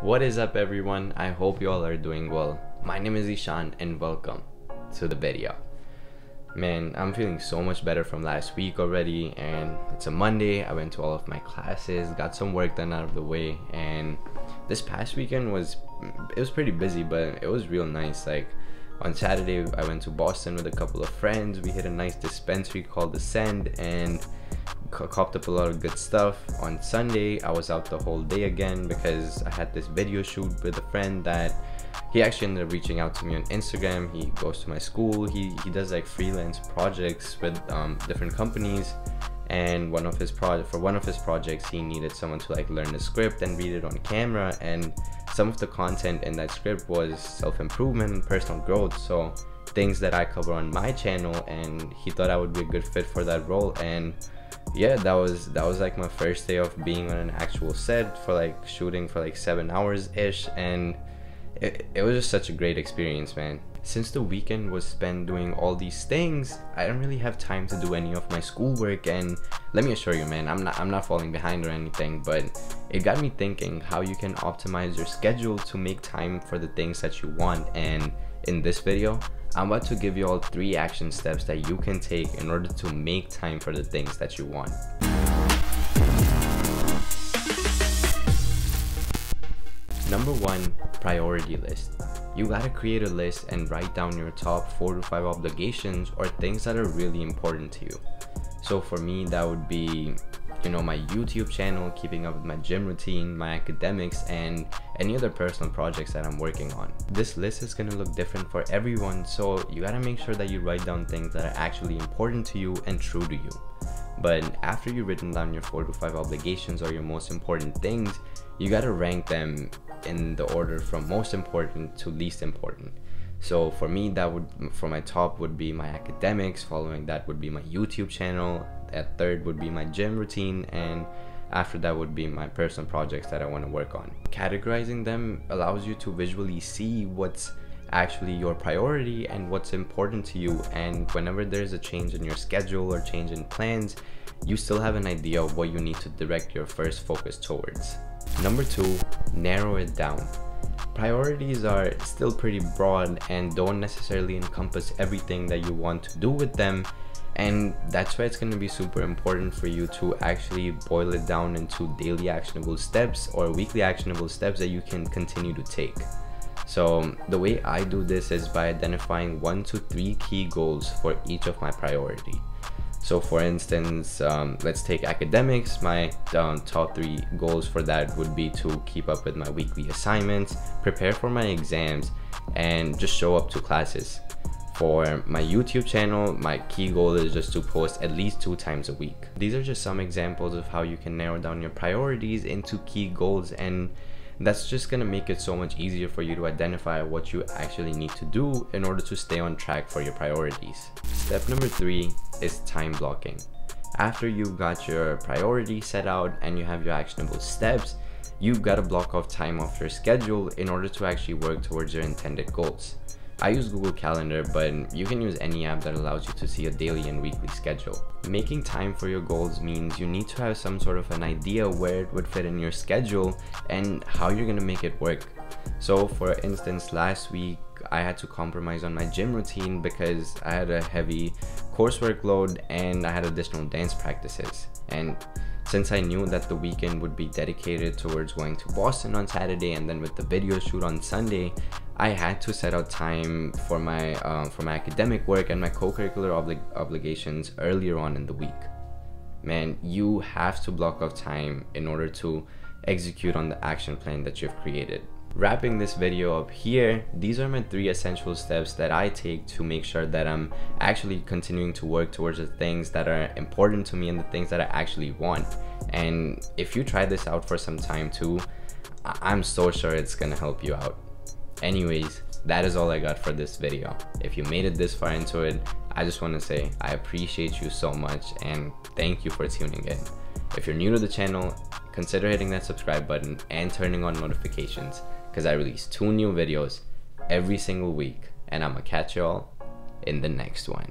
What is up everyone? I hope you all are doing well. My name is Ishaan and welcome to the video. Man, I'm feeling so much better from last week already, and it's a Monday. I went to all of my classes, got some work done out of the way, and this past weekend was pretty busy, but it was real nice. Like on Saturday I went to Boston with a couple of friends. We hit a nice dispensary called The Send and copped up a lot of good stuff. On Sunday I was out the whole day again because I had this video shoot with a friend that he actually ended up reaching out to me on Instagram. He goes to my school. He does like freelance projects with different companies, and for one of his projects he needed someone to like learn the script and read it on camera, and some of the content in that script was self-improvement and personal growth, so things that I cover on my channel, and he thought I would be a good fit for that role. And yeah, that was like my first day of being on an actual set for like shooting for like 7 hours ish, and it was just such a great experience, man. Since the weekend was spent doing all these things, I don't really have time to do any of my schoolwork, and let me assure you, man, I'm not falling behind or anything, but it got me thinking how you can optimize your schedule to make time for the things that you want. And in this video I'm about to give you all 3 action steps that you can take in order to make time for the things that you want. Number 1, priority list. You gotta create a list and write down your top 4 to 5 obligations or things that are really important to you. So for me, that would be, my YouTube channel, keeping up with my gym routine, my academics, and any other personal projects that I'm working on. This list is gonna look different for everyone, so you gotta make sure that you write down things that are actually important to you and true to you. But after you've written down your 4 to 5 obligations or your most important things, you gotta rank them in the order from most important to least important. So for me, for my top would be my academics, following that would be my YouTube channel, at third would be my gym routine, and after that would be my personal projects that I want to work on. Categorizing them allows you to visually see what's actually your priority and what's important to you, and whenever there's a change in your schedule or change in plans, you still have an idea of what you need to direct your first focus towards. Number 2, narrow it down. Priorities are still pretty broad and don't necessarily encompass everything that you want to do with them, and that's why it's going to be super important for you to actually boil it down into daily actionable steps or weekly actionable steps that you can continue to take. So the way I do this is by identifying 1 to 3 key goals for each of my priority. So for instance, let's take academics. My top 3 goals for that would be to keep up with my weekly assignments, prepare for my exams, and just show up to classes. For my YouTube channel, my key goal is just to post at least 2 times a week. These are just some examples of how you can narrow down your priorities into key goals, and that's just gonna make it so much easier for you to identify what you actually need to do in order to stay on track for your priorities. Step number 3 is time blocking. After you've got your priorities set out and you have your actionable steps, you've got to block off time off your schedule in order to actually work towards your intended goals. I use Google Calendar, but you can use any app that allows you to see a daily and weekly schedule. Making time for your goals means you need to have some sort of an idea where it would fit in your schedule and how you're gonna make it work. So for instance, last week I had to compromise on my gym routine because I had a heavy coursework load and I had additional dance practices. And since I knew that the weekend would be dedicated towards going to Boston on Saturday and then with the video shoot on Sunday, I had to set out time for my academic work and my co-curricular obligations earlier on in the week. Man, you have to block off time in order to execute on the action plan that you've created. Wrapping this video up here, these are my 3 essential steps that I take to make sure that I'm actually continuing to work towards the things that are important to me and the things that I actually want. And if you try this out for some time too, I'm so sure it's gonna help you out. Anyways, that is all I got for this video. If you made it this far into it, I just want to say I appreciate you so much and thank you for tuning in. If you're new to the channel, consider hitting that subscribe button and turning on notifications, because I release 2 new videos every single week, and I'm gonna catch y'all in the next one.